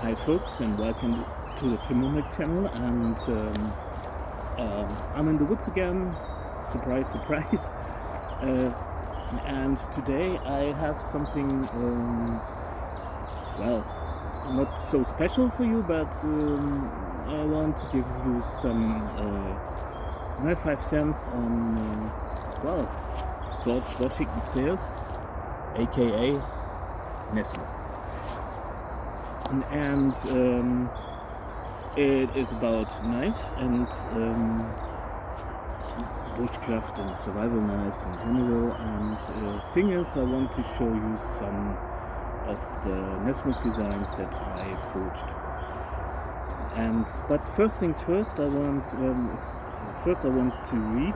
Hi folks, and welcome to the Filmonic channel. And I'm in the woods again. Surprise, surprise. And today I have something, well, not so special for you, but I want to give you some my 5 cents on, well, George Washington Sayers, aka Nesmo. And it is about knives and bushcraft and survival knives in general. And thing is, I want to show you some of the Nesmo designs that I forged. But first things first, I want to read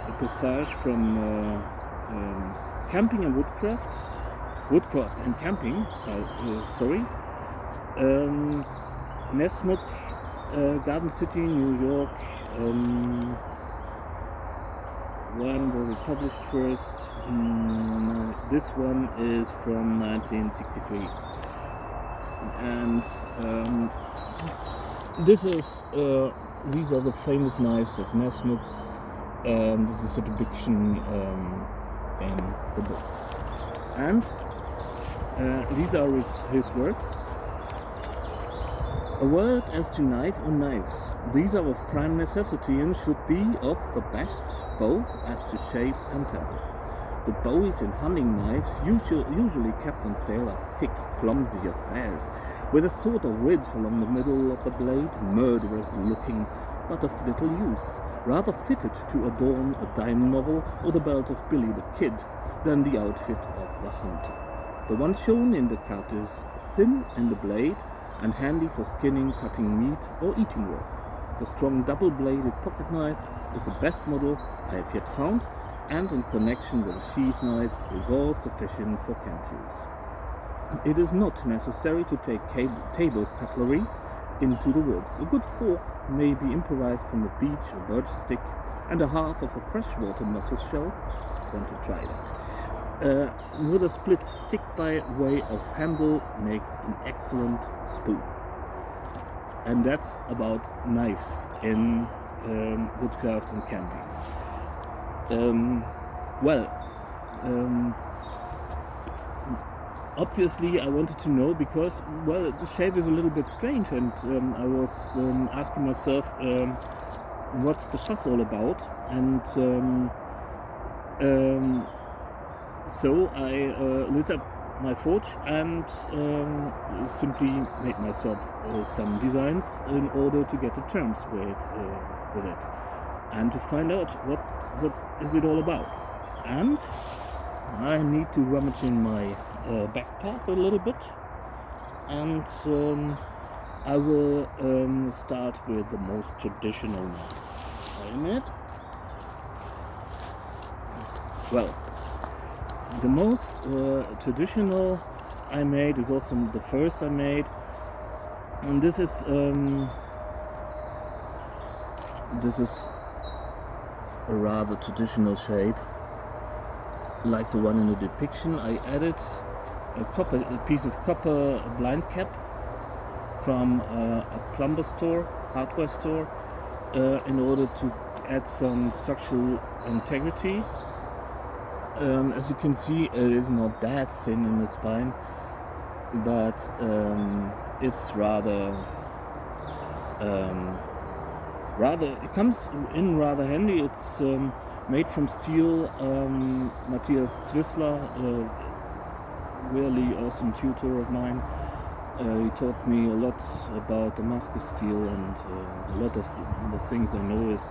a passage from Camping and Woodcraft and Camping, Nesmo, Garden City, New York. When was it published first? This one is from 1963, and these are the famous knives of Nesmo. This is a depiction in the book, and these are his words. A word as to knife or knives. These are of prime necessity and should be of the best, both as to shape and temper. The bowies in hunting knives usually kept on sale are thick, clumsy affairs, with a sort of ridge along the middle of the blade, murderous looking, but of little use, rather fitted to adorn a dime novel or the belt of Billy the Kid than the outfit of the hunter. The one shown in the cut is thin in the blade and handy for skinning, cutting meat, or eating with. The strong double-bladed pocket knife is the best model I have yet found, and in connection with a sheath knife is all sufficient for camp use. It is not necessary to take table cutlery into the woods. A good fork may be improvised from a beech or birch stick, and a half of a freshwater mussel shell. Want to try that? With a split stick by way of handle makes an excellent spoon. And that's about knives in woodcraft and camping. Obviously I wanted to know because, well, the shape is a little bit strange, and I was asking myself what's the fuss all about, and so I lit up my forge and simply made myself some designs in order to get the terms with it, and to find out what is it all about. And I need to rummage in my backpack a little bit, and I will start with the most traditional one. Wait a minute. Well, the most traditional I made is also the first I made, and this is a rather traditional shape, like the one in the depiction. I added a piece of copper blind cap from a plumber store, hardware store, in order to add some structural integrity. As you can see, it is not that thin in the spine, but it's rather it comes in rather handy. It's made from steel. Matthias Zwissler, really awesome tutor of mine, he taught me a lot about Damascus steel, and a lot of the things I know is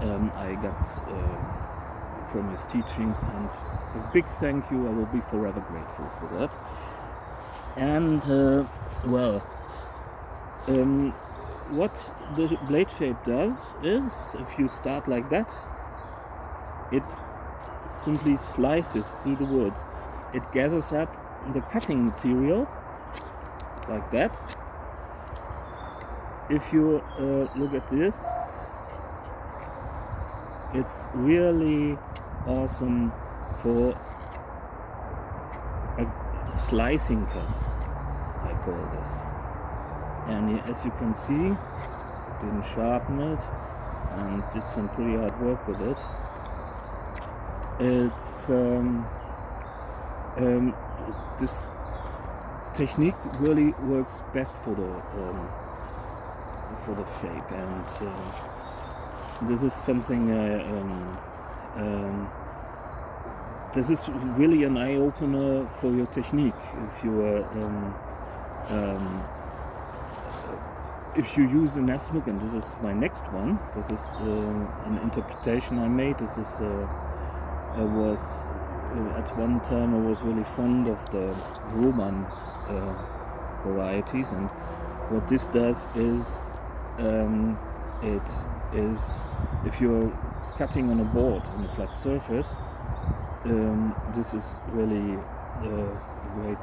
I got from his teachings, and a big thank you. I will be forever grateful for that. And what the blade shape does is, if you start like that, it simply slices through the woods. It gathers up the cutting material like that. If you look at this, it's really awesome for a slicing cut like call this. And as you can see, didn't sharpen it and did some pretty hard work with it. It's this technique really works best for the shape, and this is something this is really an eye-opener for your technique. If you use a Nesmuk, and this is my next one, this is an interpretation I made. This is at one time I was really fond of the Roman varieties, and what this does is it is, if you're cutting on a board on a flat surface, this is really a great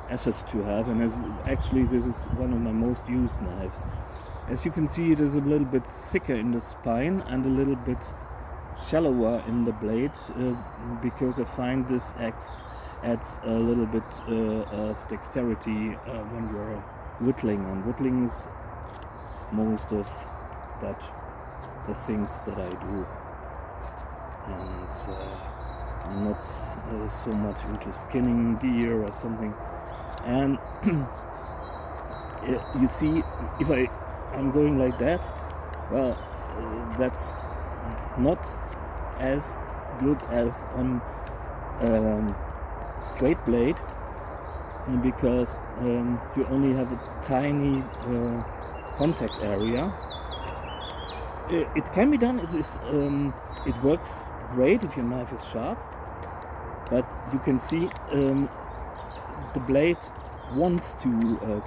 asset to have, and this is one of my most used knives. As you can see, it is a little bit thicker in the spine and a little bit shallower in the blade, because I find this adds a little bit of dexterity when you're whittling, and whittling is most of the things that I do, and I'm not so much into skinning deer or something. And you see, if I'm going like that, well, that's not as good as on straight blade, because you only have a tiny contact area. It can be done. It works great if your knife is sharp, but you can see the blade wants to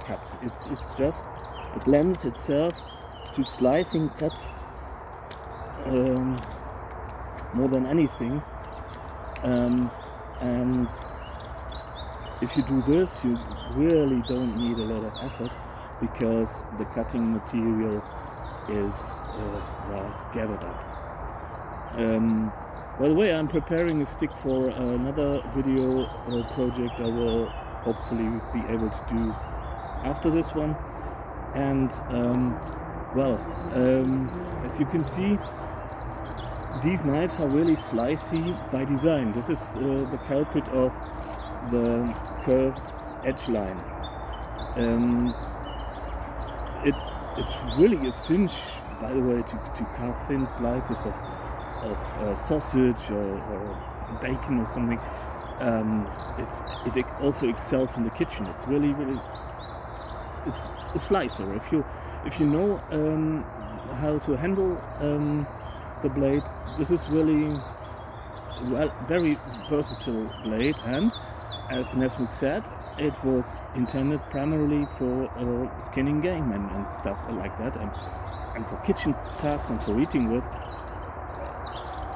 cut. It lends itself to slicing cuts more than anything, and if you do this, you really don't need a lot of effort, because the cutting material is gathered up. By the way, I'm preparing a stick for another video project I will hopefully be able to do after this one. And as you can see, these knives are really slicey by design. This is the culprit of the curved edge line. It's really a cinch, by the way, to carve thin slices of sausage or bacon or something. It also excels in the kitchen. It's really it's a slicer. If you know how to handle the blade, this is really very versatile blade. And as Nesmuk said, it was intended primarily for skinning game and stuff like that, and for kitchen tasks and for eating with.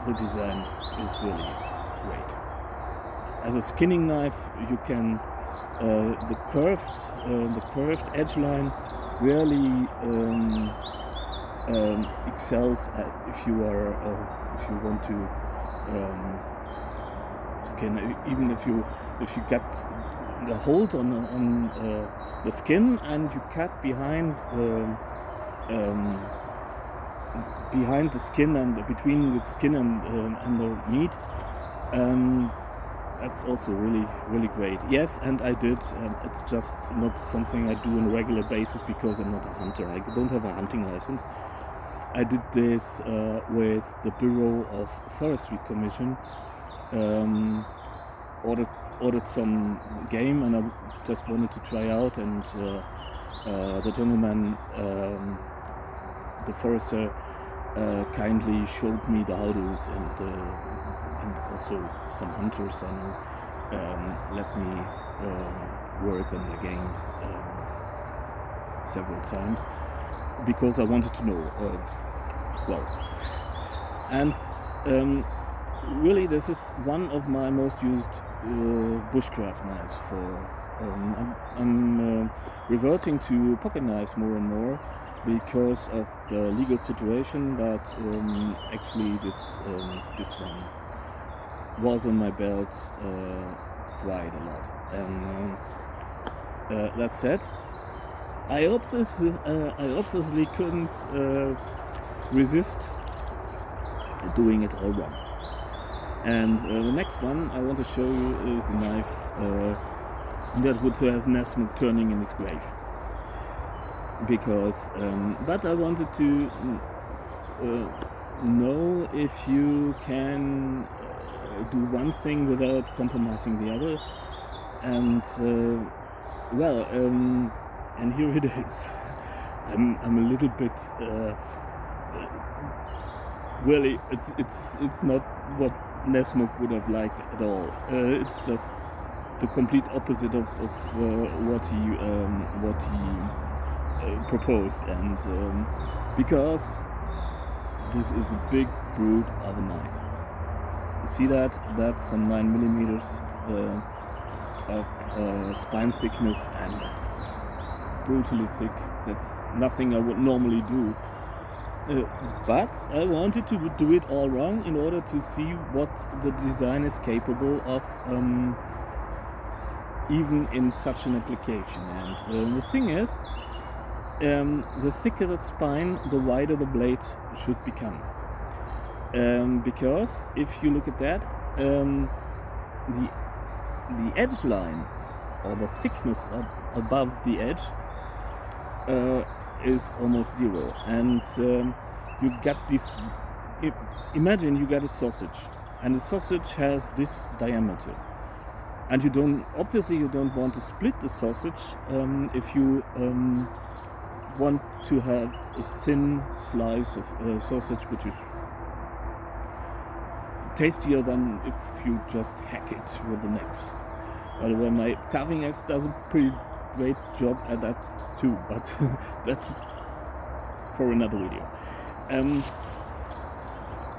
The design is really great. As a skinning knife, you can the curved edge line really excels if you want to skin. Even if you get the hold on the skin and you cut behind the skin and between the skin and the meat, that's also really great. Yes, and I did. It's just not something I do on a regular basis because I'm not a hunter. I don't have a hunting license. I did this with the Bureau of Forestry Commission. Ordered some game, and I just wanted to try out. And the gentleman, the forester, kindly showed me the how-dos, and also some hunters, and let me work on the game several times because I wanted to know and really this is one of my most used bushcraft knives. I'm reverting to pocket knives more and more because of the legal situation, but actually this one was on my belt quite a lot, that said, I obviously couldn't resist doing it all wrong. And the next one I want to show you is a knife that would have Nesmuk turning in his grave. Because, but I wanted to know if you can do one thing without compromising the other. And and here it is. I'm a little bit really, it's not what Nesmuk would have liked at all. It's just the complete opposite of what he proposed, and because this is a big brute of a knife. You see that? That's some 9 millimeters of spine thickness, and it's brutally thick. That's nothing I would normally do. But I wanted to do it all wrong in order to see what the design is capable of, even in such an application. And the thing is, the thicker the spine, the wider the blade should become. Because if you look at that, the edge line, or the thickness above the edge, is almost zero, and you get this. Imagine you get a sausage, and the sausage has this diameter, and you don't want to split the sausage if you want to have a thin slice of sausage which is tastier than if you just hack it with an axe. By the way, my carving axe does a pretty great job at that too, but that's for another video.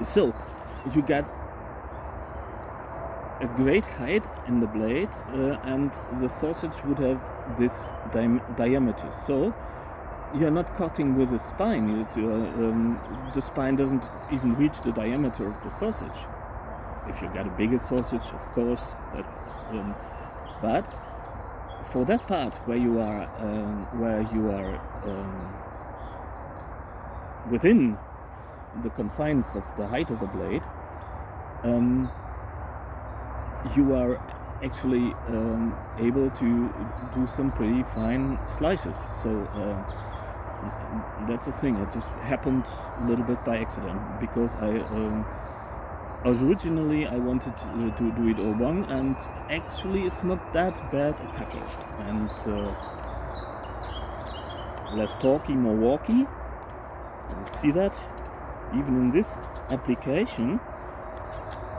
So you get a great height in the blade, and the sausage would have this diameter. So you're not cutting with the spine. The spine doesn't even reach the diameter of the sausage. If you got a bigger sausage, of course, that's. But for that part where you are within the confines of the height of the blade, you are actually able to do some pretty fine slices. So that's the thing. It just happened a little bit by accident, because originally I wanted to do it all wrong, and actually it's not that bad at cutting. And less talky, more walky. You see that? Even in this application,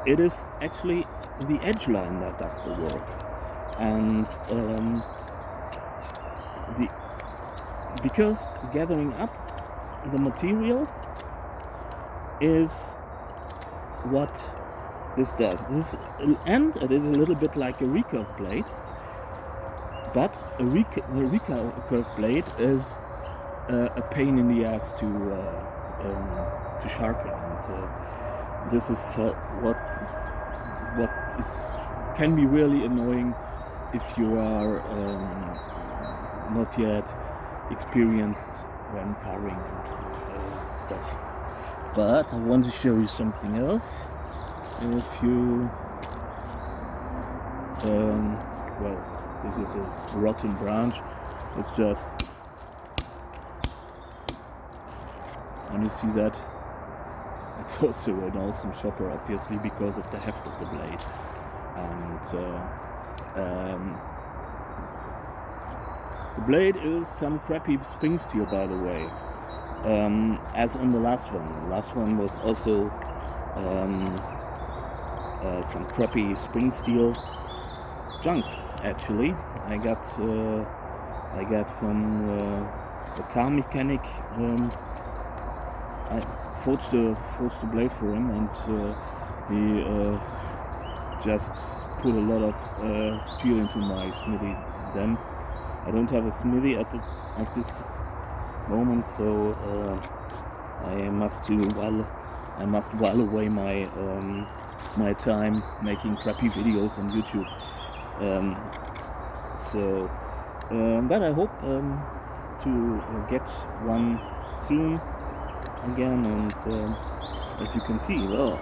it is actually the edge line that does the work. And because gathering up the material is what this does. And it is a little bit like a recurve blade, but a recurve blade is a pain in the ass to sharpen, and this is what can be really annoying if you are not yet experienced when carving and stuff. But I want to show you something else. If you this is a rotten branch. It's just, and you see that it's also an awesome chopper, obviously, because of the heft of the blade. And the blade is some crappy spring steel, by the way, as on the last one. The last one was also some crappy spring steel junk. Actually, I got from the car mechanic. I forged the blade for him, and he just put a lot of steel into my smithy. Then I don't have a smithy at this moment, so I must while away my time making crappy videos on YouTube. So But I hope to get one soon again, and as you can see, well,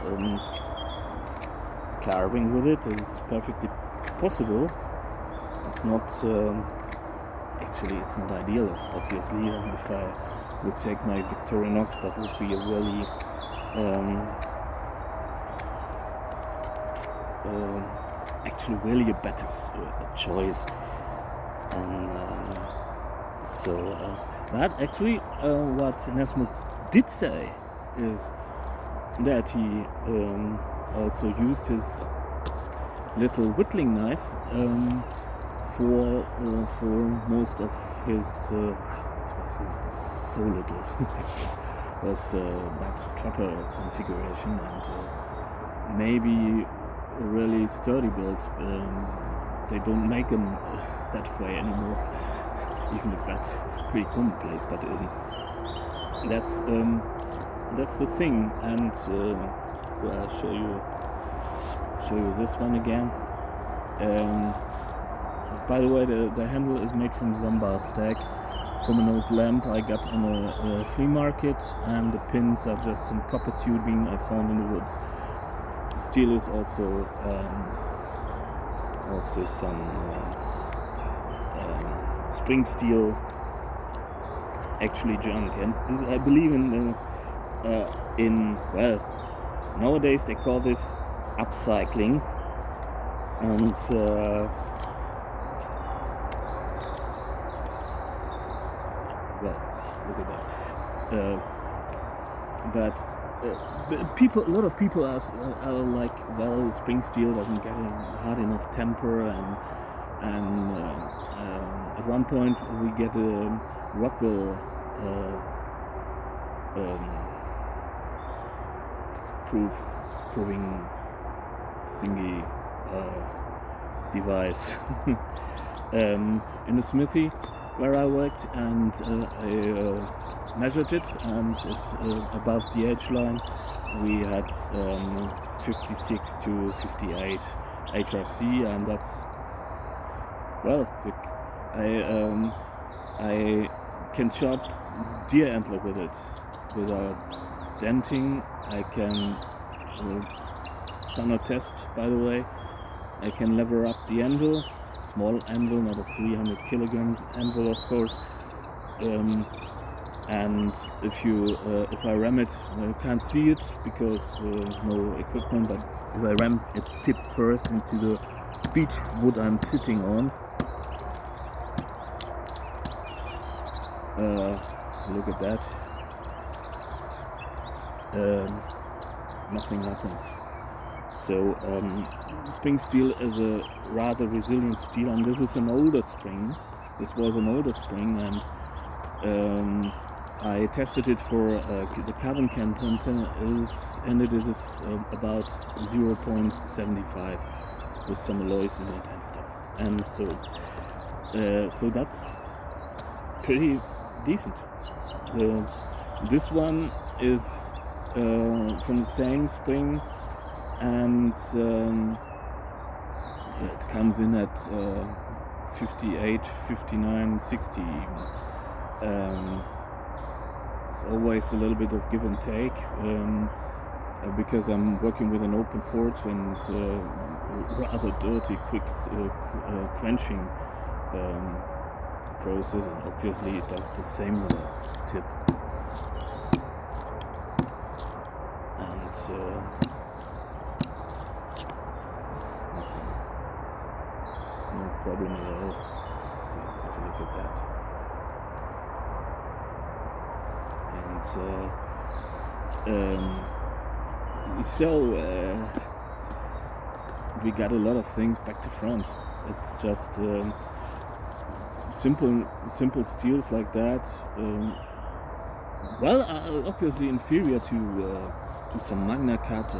carving with it is perfectly possible. It's not actually it's not ideal, obviously. If I would take my Victorinox, that would be a really actually really a better choice. And but actually what Nesmo did say is that he also used his little whittling knife for most of his it was not so little actually, it was that trapper configuration, and maybe a really sturdy build. They don't make them that way anymore, even if that's pretty commonplace, but that's the thing. And I'll show you this one again. By the way, the handle is made from Zamba stag, from an old lamp I got on a flea market, and the pins are just some copper tubing I found in the woods. Steel is also some spring steel, actually junk, and this I believe in well, nowadays they call this upcycling, and well, look at that. But a lot of people are like, well, spring steel doesn't get a hard enough temper, and at one point we get a Rockwell proving thingy device in the smithy where I worked, and I measured it, and it above the edge line we had 56 to 58 HRC, and that's, well, I can chop deer antler with it without denting. I can standard test, by the way. I can lever up the anvil, small anvil, not a 300 kilogram anvil, of course. And if I ram it, I can't see it because no equipment. But if I ram it tip first into the beech wood I'm sitting on, look at that. Nothing happens. So spring steel is a rather resilient steel, and this is an older spring. This was an older spring, and I tested it for the carbon content, and it is about 0.75 with some alloys in it and stuff. And so that's pretty decent. This one is from the same spring, and it comes in at 58, 59, 60 even. It's always a little bit of give and take, because I'm working with an open forge and rather dirty, quick quenching process, and obviously it does the same with a tip. And nothing, no problem at all if you look at that. So we got a lot of things back to front. It's just simple steels like that. Well, obviously inferior to some Magna Cut,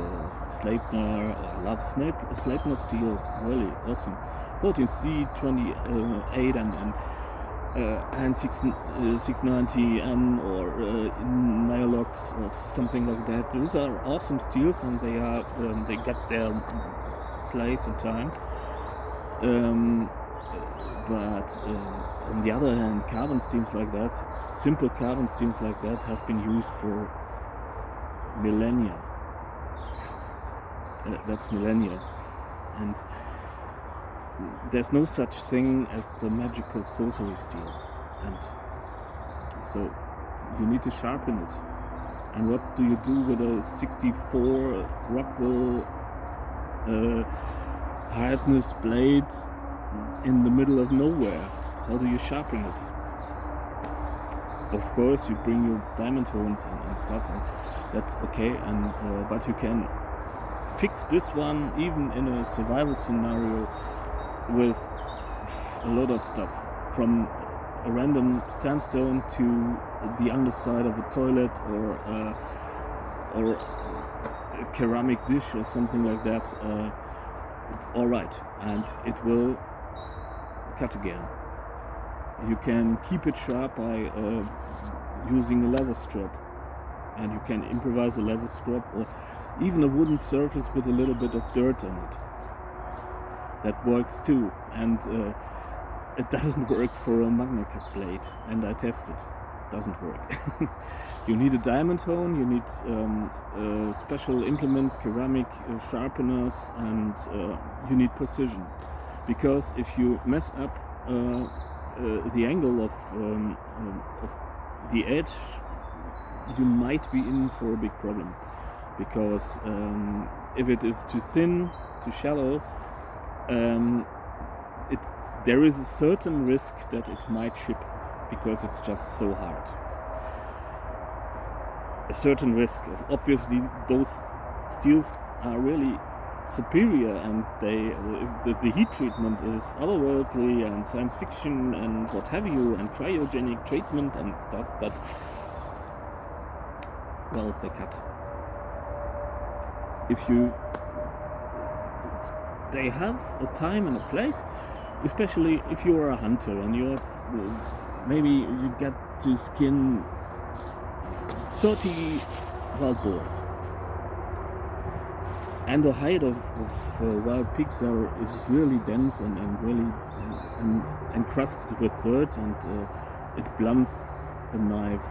Sleipner. I love Sleipner steel, really awesome. 14C 28 and 690N or Nylox or something like that. Those are awesome steels, and they get their place and time. But on the other hand, carbon steels like that, simple carbon steels like that, have been used for millennia. That's millennia. And there's no such thing as the magical sorcery steel. And so you need to sharpen it. And what do you do with a 64 Rockwell hardness blade in the middle of nowhere? How do you sharpen it? Of course, you bring your diamond hones and stuff, and that's okay. And but you can fix this one even in a survival scenario with a lot of stuff, from a random sandstone to the underside of a toilet or a ceramic dish or something like that. All right, and it will cut again. You can keep it sharp by using a leather strap, and you can improvise a leather strap or even a wooden surface with a little bit of dirt on it. That works too, and it doesn't work for a Magna Cut blade, and I tested. It doesn't work. You need a diamond hone, you need special implements, ceramic sharpeners, and you need precision. Because if you mess up the angle of the edge, you might be in for a big problem. Because if it is too thin, too shallow, there is a certain risk that it might chip because it's just so hard. A certain risk. Obviously, those steels are really superior, and the heat treatment is otherworldly and science fiction and what have you, and cryogenic treatment and stuff. But well, they cut. They have a time and a place, especially if you are a hunter and you have maybe you get to skin 30 wild boars, and the hide of wild pigs is really dense and really encrusted with dirt, and it blunts a knife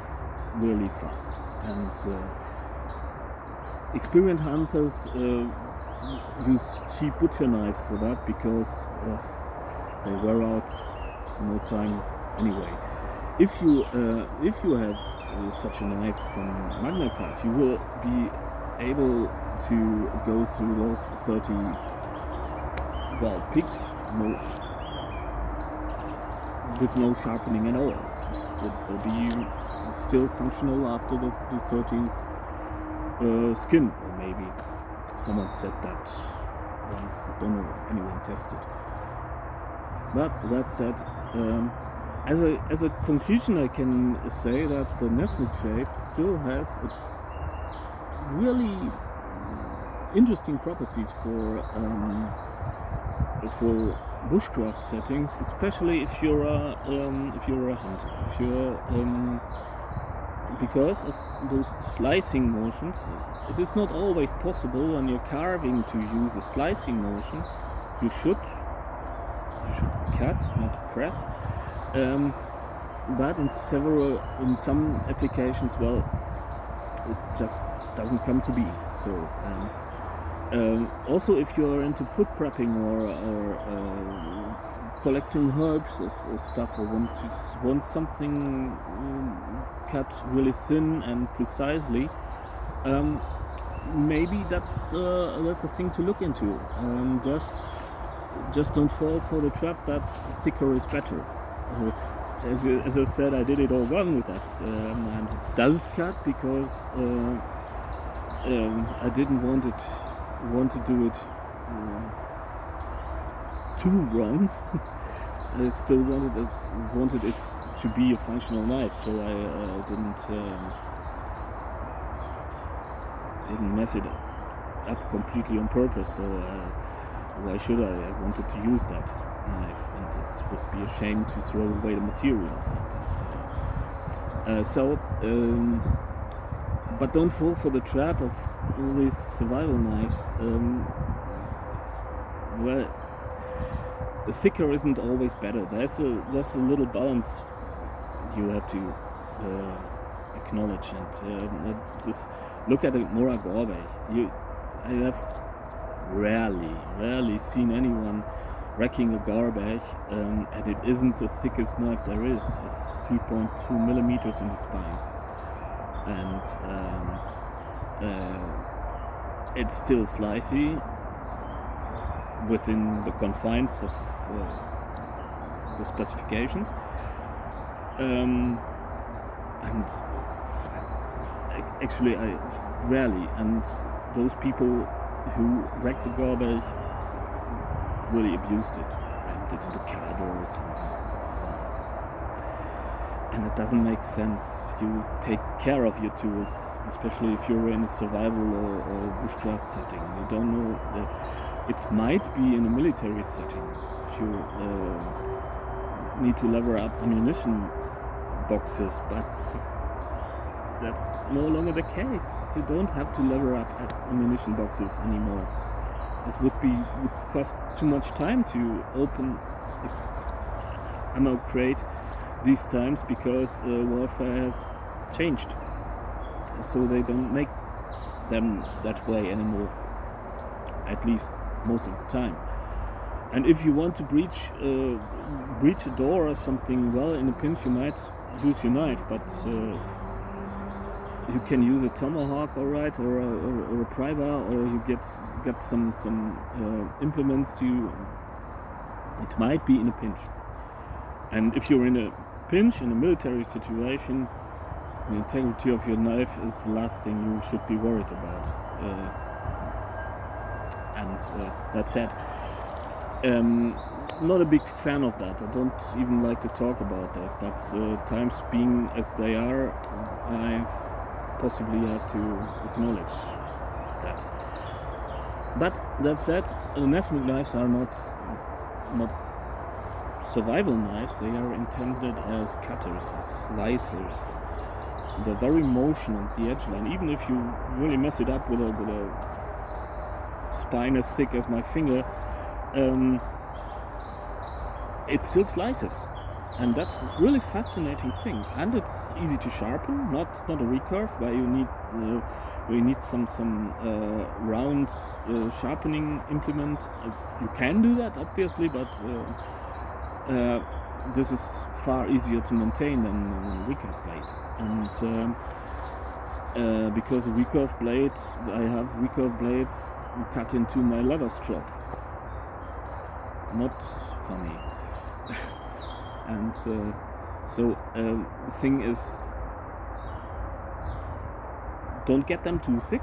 really fast. And experienced hunters use cheap butcher knives for that because they wear out in no time anyway. If you have such a knife from Magna Cut, you will be able to go through those 30 wild pigs with no sharpening at all. It will be still functional after the 30th skin, or maybe someone said that once. I don't know if anyone tested. But that said, as a conclusion, I can say that the Nesmith shape still has really interesting properties for bushcraft settings, especially if you're a hunter. Because of those slicing motions, it is not always possible when you're carving to use a slicing motion. You should cut, not press. But in some applications, well, it just doesn't come to be. So also, if you're into food prepping or collecting herbs or stuff, or want something cut really thin and precisely, maybe that's a thing to look into. Just don't fall for the trap that thicker is better. As I said, I did it all wrong with that, and it does cut because I didn't want to do it too wrong. I still wanted it to be a functional knife, so I didn't mess it up completely on purpose. So why should I? I wanted to use that knife, and it would be a shame to throw away the materials. But don't fall for the trap of all these survival knives. Well, thicker isn't always better. There's a little balance you have to acknowledge, and just look at it more garbage. I have rarely seen anyone wrecking a garbage, and it isn't the thickest knife there is. It's 3.2 millimeters in the spine, and it's still slicey within the confines of the specifications, and actually I rarely, and those people who wrecked the garbage really abused it, rammed it into car doors, and it doesn't make sense. You take care of your tools, especially if you're in a survival or bushcraft setting. You don't know. It might be in a military setting. If you need to lever up ammunition boxes, but that's no longer the case. You don't have to lever up ammunition boxes anymore. It would cost too much time to open ammo crate these times, because warfare has changed, so they don't make them that way anymore, at least most of the time. And if you want to breach a door or something, well, in a pinch you might use your knife, but you can use a tomahawk, all right, or a pry bar, or you get some implements to. It might be in a pinch, and if you're in a pinch in a military situation, the integrity of your knife is the last thing you should be worried about. And that said, not a big fan of that. I don't even like to talk about that. But times being as they are, I possibly have to acknowledge that. But that said, Nesmuk knives are not survival knives. They are intended as cutters, as slicers. They're very motion on the edge line. Even if you really mess it up with a spine as thick as my finger, it still slices, and that's a really fascinating thing. And it's easy to sharpen, not a recurve where you need some round sharpening implement. You can do that, obviously, but this is far easier to maintain than a recurve blade. And because a recurve blade, I have recurve blades cut into my leather strap. Not funny. And so the thing is, don't get them too thick,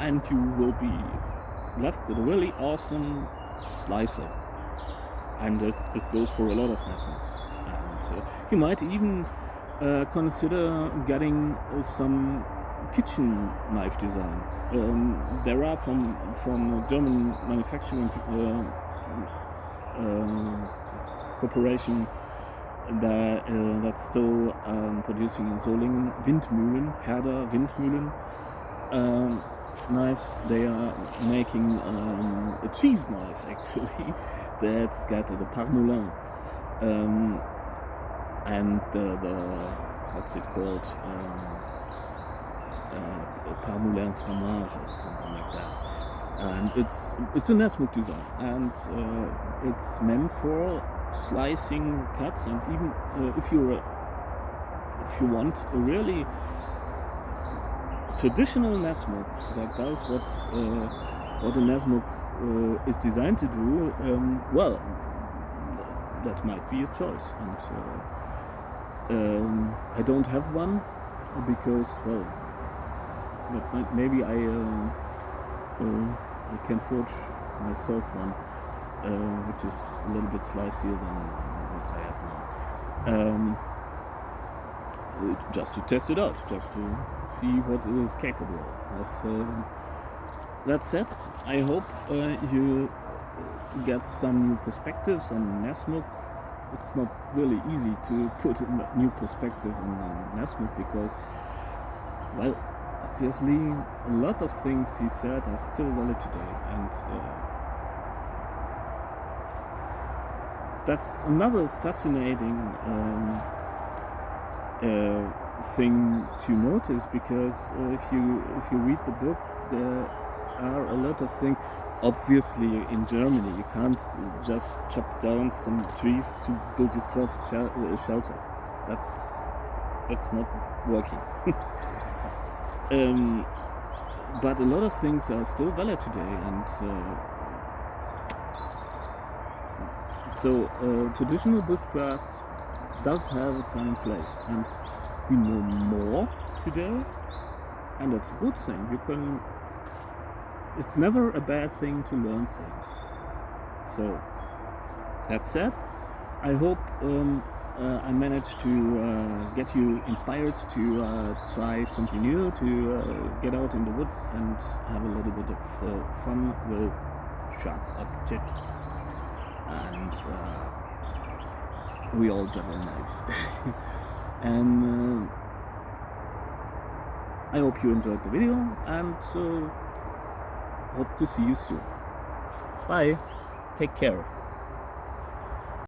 and you will be left with a really awesome slicer. And this goes for a lot of Nesmuks. And you might even consider getting some kitchen knife design. There are from German manufacturing corporation that's still producing in Solingen Windmühlen, Herder Windmühlen knives. They are making a cheese knife, actually, that's got the parmoulin and the what's it called, parmoulin fromage or something like that. And it's a Nesmuk design, and it's meant for slicing cuts. And even if you want a really traditional Nesmuk that does what a Nesmuk is designed to do, well, that might be a choice. And I don't have one because, well, maybe I can forge myself one, which is a little bit slicier than what I have now. Just to test it out, just to see what it is capable of. That said, I hope you get some new perspectives on Nesmuk. It's not really easy to put a new perspective on Nesmuk because, well, obviously a lot of things he said are still valid today, and that's another fascinating thing to notice, because if you read the book, there are a lot of things. Obviously, in Germany, you can't just chop down some trees to build yourself a shelter. That's not working. But a lot of things are still valid today, and so traditional bushcraft does have a time and place, and we know more today, and that's a good thing. It's never a bad thing to learn things. So that said, I hope I managed to get you inspired to try something new, to get out in the woods and have a little bit of fun with sharp objects. And we all juggle knives. And I hope you enjoyed the video, and hope to see you soon. Bye. Take care.